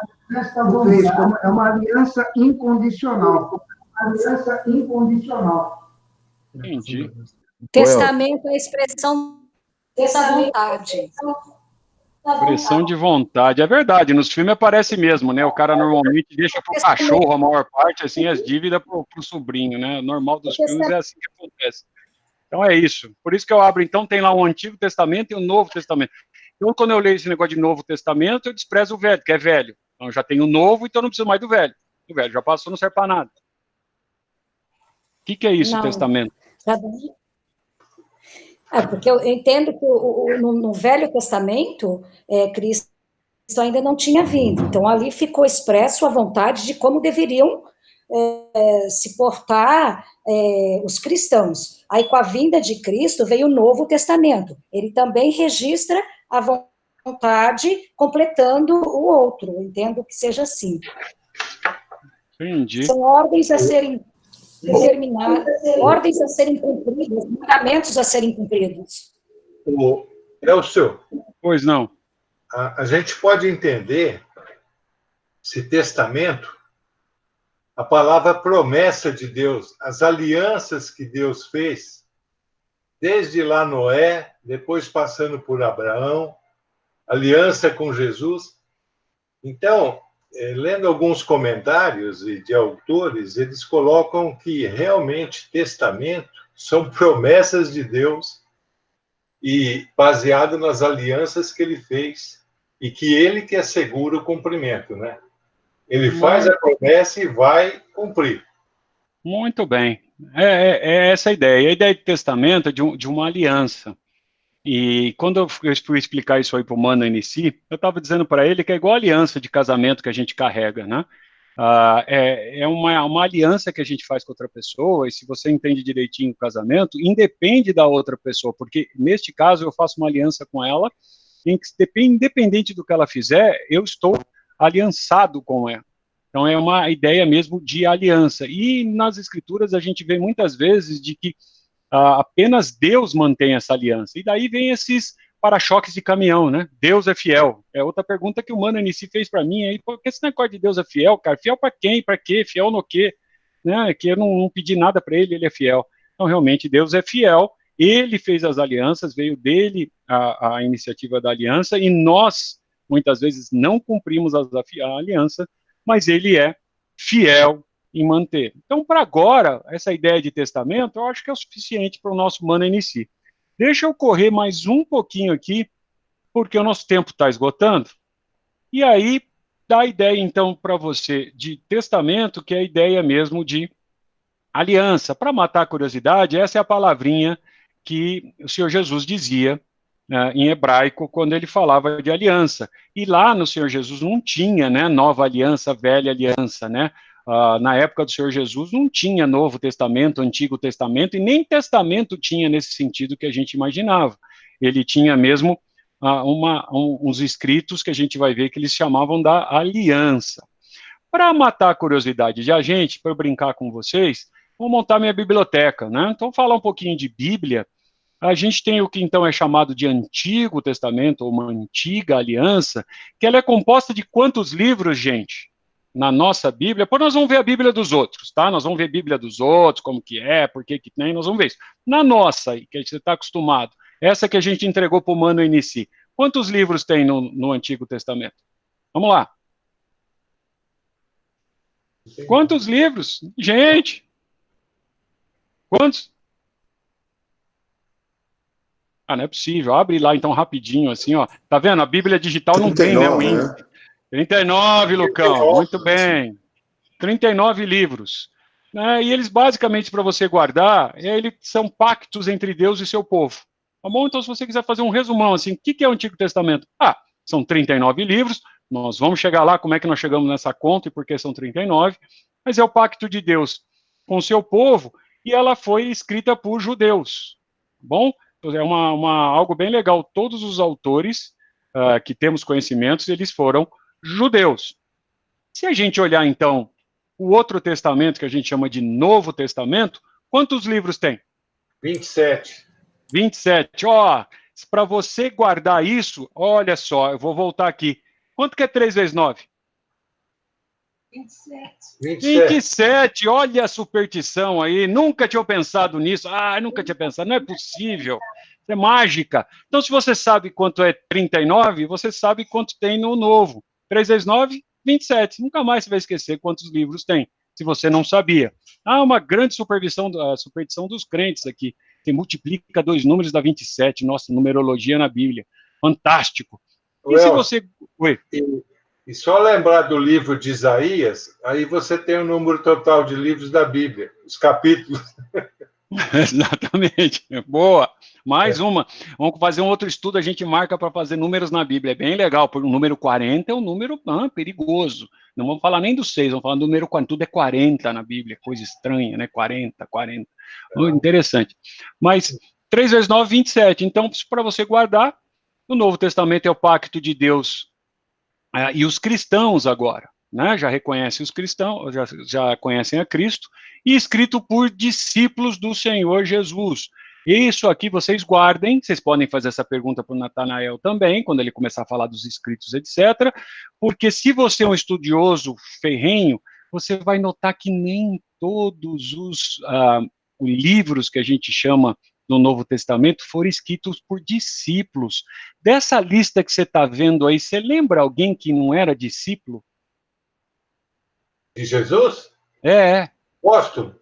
É uma aliança incondicional. Entendi. Testamento é a expressão dessa vontade. Expressão de vontade, é verdade, nos filmes aparece mesmo, né, o cara normalmente deixa pro cachorro a maior parte, assim, as dívidas pro sobrinho, né, o normal dos filmes é assim que acontece. Então é isso, por isso que eu abro, então tem lá o Antigo Testamento e o Novo Testamento. Então quando eu leio esse negócio de Novo Testamento, eu desprezo o Velho, que é velho, então eu já tenho o Novo, então eu não preciso mais do Velho, o Velho já passou, não serve para nada. O que é isso, testamento? Porque eu entendo que no Velho Testamento, Cristo ainda não tinha vindo. Então, ali ficou expresso a vontade de como deveriam se portar os cristãos. Aí, com a vinda de Cristo, veio o Novo Testamento. Ele também registra a vontade, completando o outro. Eu entendo que seja assim. Entendi. São ordens a serem determinadas, ordens a serem cumpridas, mandamentos a serem cumpridos. Elcio. Pois não. A gente pode entender esse testamento, a palavra promessa de Deus, as alianças que Deus fez, desde lá Noé, depois passando por Abraão, aliança com Jesus. Então, lendo alguns comentários de autores, eles colocam que realmente testamento são promessas de Deus e baseado nas alianças que ele fez e que ele que assegura o cumprimento, né? Ele faz a promessa e vai cumprir. Muito bem. É essa a ideia. A ideia de testamento é de uma aliança. E quando eu fui explicar isso aí para o Mano em si, eu estava dizendo para ele que é igual a aliança de casamento que a gente carrega, né? É uma aliança que a gente faz com outra pessoa, e se você entende direitinho o casamento, independe da outra pessoa, porque neste caso eu faço uma aliança com ela, em que, independente do que ela fizer, eu estou aliançado com ela. Então, é uma ideia mesmo de aliança. E nas Escrituras a gente vê muitas vezes de que apenas Deus mantém essa aliança. E daí vem esses para-choques de caminhão, né? Deus é fiel. É outra pergunta que o Mano Anici fez para mim aí, por que esse negócio de Deus é fiel, cara? Fiel para quem? Para quê? Fiel no quê? Né? Que eu não pedi nada para ele é fiel. Então, realmente, Deus é fiel, ele fez as alianças, veio dele a iniciativa da aliança, e nós, muitas vezes, não cumprimos a aliança, mas ele é fiel em manter. Então, para agora, essa ideia de testamento, eu acho que é o suficiente para o nosso Mano Anici. Deixa eu correr mais um pouquinho aqui, porque o nosso tempo está esgotando, e aí dá a ideia, então, para você de testamento, que é a ideia mesmo de aliança. Para matar a curiosidade, essa é a palavrinha que o Senhor Jesus dizia em hebraico quando ele falava de aliança. E lá no Senhor Jesus não tinha, né, nova aliança, velha aliança, né? Na época do Senhor Jesus não tinha Novo Testamento, Antigo Testamento, e nem Testamento tinha nesse sentido que a gente imaginava. Ele tinha mesmo uns escritos que a gente vai ver que eles chamavam da aliança. Para matar a curiosidade de a gente, para eu brincar com vocês, vou montar minha biblioteca, né? Então, falar um pouquinho de Bíblia. A gente tem o que então é chamado de Antigo Testamento, ou uma antiga aliança, que ela é composta de quantos livros, gente? Na nossa Bíblia, depois nós vamos ver a Bíblia dos outros, tá? Nós vamos ver a Bíblia dos outros, como que é, por que tem, nós vamos ver isso. Na nossa, que você está acostumado, essa que a gente entregou para o Mano Anici, quantos livros tem no Antigo Testamento? Vamos lá. Quantos livros? Gente! Quantos? Não é possível. Abre lá, então, rapidinho, assim, ó. Tá vendo? A Bíblia digital não 39, tem, né, o índice. Né? 39, Lucão. 39, muito bem. 39 livros. E eles, basicamente, para você guardar, eles são pactos entre Deus e seu povo. Tá bom? Então, se você quiser fazer um resumão, assim, o que é o Antigo Testamento? São 39 livros. Nós vamos chegar lá, como é que nós chegamos nessa conta e por que são 39. Mas é o pacto de Deus com o seu povo, e ela foi escrita por judeus. Tá bom? É algo bem legal. Todos os autores que temos conhecimentos, eles foram judeus. Se a gente olhar, então, o outro testamento, que a gente chama de Novo Testamento, quantos livros tem? 27. 27. Ó, para você guardar isso, olha só, eu vou voltar aqui. Quanto que é 3 vezes 9? 27, olha a superstição aí, nunca tinha pensado nisso, nunca tinha pensado, não é possível, é mágica. Então, se você sabe quanto é 39, você sabe quanto tem no Novo. 3 vezes 9, 27, nunca mais você vai esquecer quantos livros tem, se você não sabia. Uma grande superstição dos crentes aqui, que multiplica 2 números dá 27, nossa, numerologia na Bíblia, fantástico. E se você... Oi. E só lembrar do livro de Isaías, aí você tem o número total de livros da Bíblia, os capítulos. Exatamente. Boa. Mais uma. Vamos fazer um outro estudo, a gente marca para fazer números na Bíblia. É bem legal, porque o número 40 é um número perigoso. Não vamos falar nem do 6, vamos falar do número 40. Tudo é 40 na Bíblia, coisa estranha, né? 40. Interessante. Mas 3 vezes 9, 27. Então, para você guardar, o Novo Testamento é o pacto de Deus e os cristãos agora, né, já reconhecem os cristãos, já conhecem a Cristo, e escrito por discípulos do Senhor Jesus. Isso aqui vocês guardem, vocês podem fazer essa pergunta para o Natanael também, quando ele começar a falar dos escritos, etc., porque se você é um estudioso ferrenho, você vai notar que nem todos os livros que a gente chama no Novo Testamento foram escritos por discípulos. Dessa lista que você está vendo aí, você lembra alguém que não era discípulo? De Jesus? É. Apóstolo?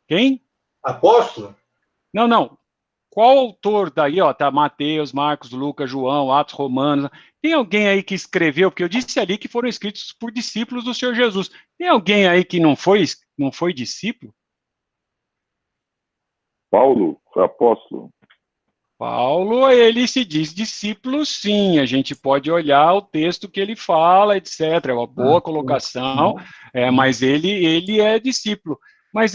Quem? Apóstolo? Não. Qual autor daí, ó, tá Mateus, Marcos, Lucas, João, Atos, Romanos, tem alguém aí que escreveu, porque eu disse ali que foram escritos por discípulos do Senhor Jesus. Tem alguém aí que não foi discípulo? Paulo, apóstolo. Paulo, ele se diz discípulo, sim. A gente pode olhar o texto que ele fala, etc. É uma boa colocação, mas ele é discípulo. Mas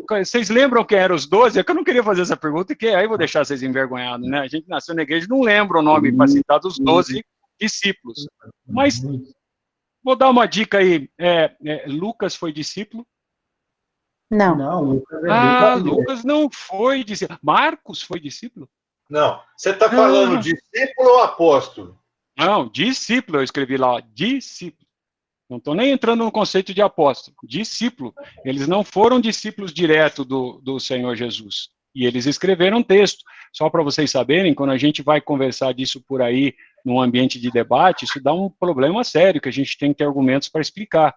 vocês lembram quem eram os 12? É que eu não queria fazer essa pergunta, que aí eu vou deixar vocês envergonhados, né? A gente nasceu na igreja, não lembra o nome para citar dos 12 discípulos. Mas Vou dar uma dica aí. Lucas foi discípulo? Não. Não, Lucas é Lucas não foi discípulo. Marcos foi discípulo? Não. Você está falando discípulo ou apóstolo? Não, discípulo, eu escrevi lá, ó, discípulo. Não estou nem entrando no conceito de apóstolo. Discípulo. Eles não foram discípulos direto do Senhor Jesus. E eles escreveram texto. Só para vocês saberem, quando a gente vai conversar disso por aí, num ambiente de debate, isso dá um problema sério, que a gente tem que ter argumentos para explicar.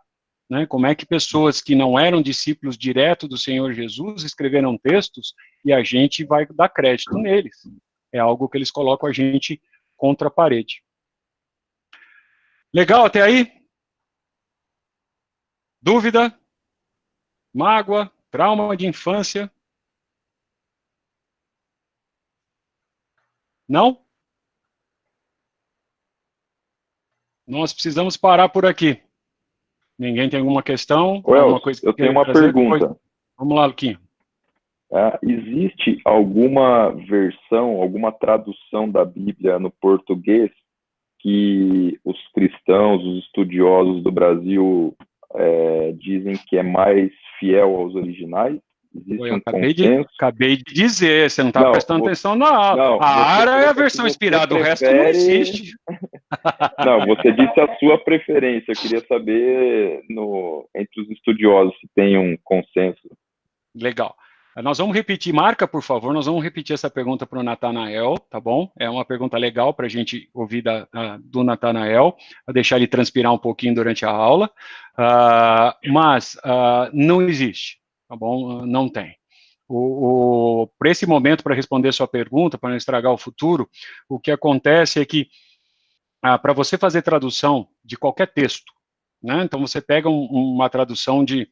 Né? Como é que pessoas que não eram discípulos direto do Senhor Jesus escreveram textos e a gente vai dar crédito neles? É algo que eles colocam a gente contra a parede. Legal até aí? Dúvida? Mágoa? Trauma de infância? Não? Nós precisamos parar por aqui. Ninguém tem alguma questão? Alguma coisa que eu tenho uma pergunta. Depois... Vamos lá, Luquinha. Existe alguma versão, alguma tradução da Bíblia no português que os cristãos, os estudiosos do Brasil dizem que é mais fiel aos originais? Existe um consenso? Acabei de dizer, você não está prestando atenção na aula. A ARA é a versão inspirada, o resto não existe. Não, você disse a sua preferência. Eu queria saber, entre os estudiosos, se tem um consenso. Legal. Nós vamos repetir, marca, por favor, nós vamos repetir essa pergunta para o Natanael, tá bom? É uma pergunta legal para a gente ouvir do Natanael, para deixar ele transpirar um pouquinho durante a aula, mas não existe, tá bom? Não tem. Para esse momento, para responder sua pergunta, para não estragar o futuro, o que acontece é que, para você fazer tradução de qualquer texto, né? Então você pega uma tradução de...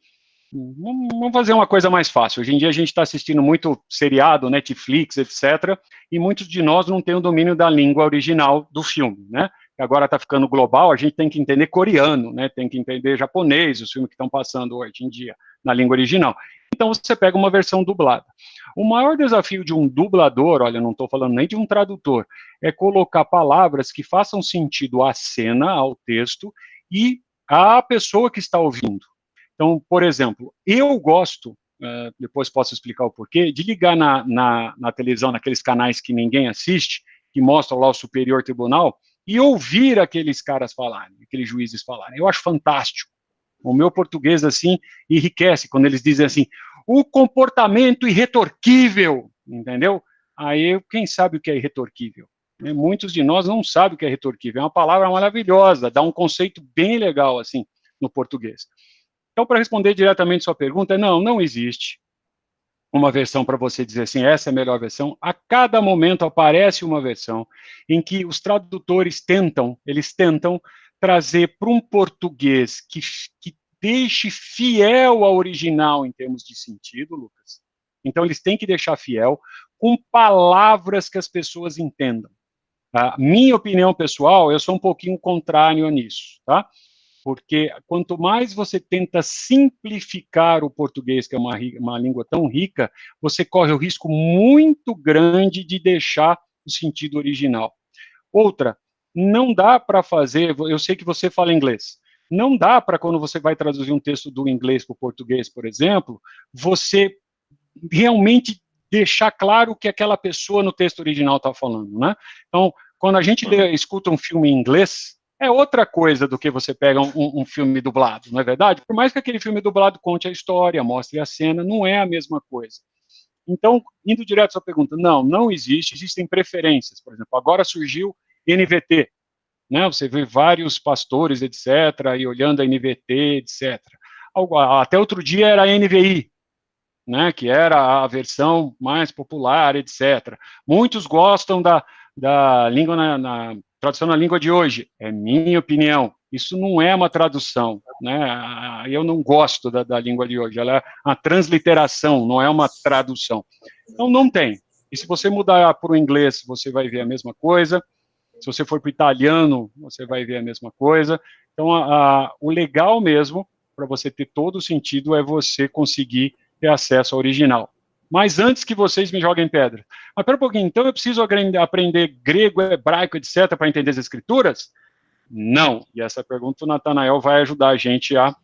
Vamos fazer uma coisa mais fácil. Hoje em dia a gente está assistindo muito seriado, Netflix, etc., e muitos de nós não têm o domínio da língua original do filme, né? Agora está ficando global, a gente tem que entender coreano, né? Tem que entender japonês, os filmes que estão passando hoje em dia na língua original. Então você pega uma versão dublada. O maior desafio de um dublador, olha, não estou falando nem de um tradutor, é colocar palavras que façam sentido à cena, ao texto, e à pessoa que está ouvindo. Então, por exemplo, eu gosto, depois posso explicar o porquê, de ligar na televisão, naqueles canais que ninguém assiste, que mostram lá o Superior Tribunal, e ouvir aqueles caras falarem, aqueles juízes falarem. Eu acho fantástico. O meu português, assim, enriquece quando eles dizem assim, o comportamento irretorquível, entendeu? Aí, quem sabe o que é irretorquível? Muitos de nós não sabem o que é retorquível. É uma palavra maravilhosa, dá um conceito bem legal, assim, no português. Então, para responder diretamente sua pergunta, não existe uma versão para você dizer assim, essa é a melhor versão. A cada momento aparece uma versão em que os tradutores tentam trazer para um português que deixe fiel ao original em termos de sentido, Lucas. Então, eles têm que deixar fiel com palavras que as pessoas entendam. A minha opinião pessoal, eu sou um pouquinho contrário nisso, tá? Porque quanto mais você tenta simplificar o português, que é uma língua tão rica, você corre o risco muito grande de deixar o sentido original. Outra, não dá para fazer, eu sei que você fala inglês, não dá para, quando você vai traduzir um texto do inglês para o português, por exemplo, você realmente deixar claro o que aquela pessoa no texto original está falando, né? Então, quando a gente escuta um filme em inglês, é outra coisa do que você pega um filme dublado, não é verdade? Por mais que aquele filme dublado conte a história, mostre a cena, não é a mesma coisa. Então, indo direto à sua pergunta, não existe, existem preferências. Por exemplo, agora surgiu NVT, né? Você vê vários pastores, etc., e olhando a NVT, etc. Até outro dia era a NVI, né? Que era a versão mais popular, etc. Muitos gostam da língua tradução na língua de hoje, é minha opinião, isso não é uma tradução, né? Eu não gosto da língua de hoje, ela é uma transliteração, não é uma tradução. Então, não tem. E se você mudar para o inglês, você vai ver a mesma coisa, se você for para o italiano, você vai ver a mesma coisa. Então, o legal mesmo, para você ter todo o sentido, é você conseguir ter acesso ao original. Mas antes que vocês me joguem pedra. Mas pera um pouquinho, então eu preciso aprender grego, hebraico, etc., para entender as escrituras? Não. E essa pergunta o Natanael vai ajudar a gente a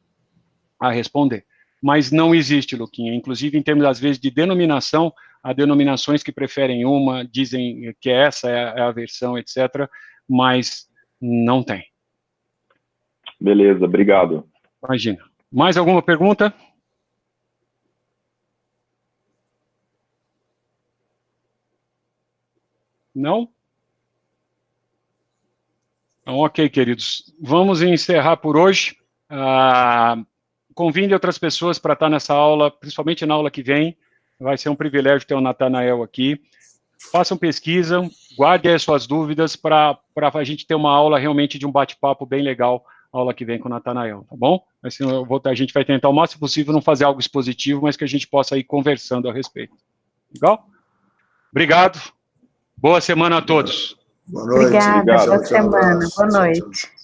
responder. Mas não existe, Luquinha. Inclusive, em termos, às vezes, de denominação, há denominações que preferem uma, dizem que essa é a versão, etc., mas não tem. Beleza, obrigado. Imagina. Mais alguma pergunta? Não? Então, ok, queridos. Vamos encerrar por hoje. Convide outras pessoas para estar nessa aula, principalmente na aula que vem. Vai ser um privilégio ter o Natanael aqui. Façam pesquisa, guardem as suas dúvidas para a gente ter uma aula realmente de um bate-papo bem legal, a aula que vem com o Natanael, tá bom? Assim, a gente vai tentar o máximo possível não fazer algo expositivo, mas que a gente possa ir conversando a respeito. Legal? Obrigado. Boa semana a todos. Boa noite. Obrigada, Obrigado. boa Tchau, semana, abraço. boa Tchau, noite. tchau.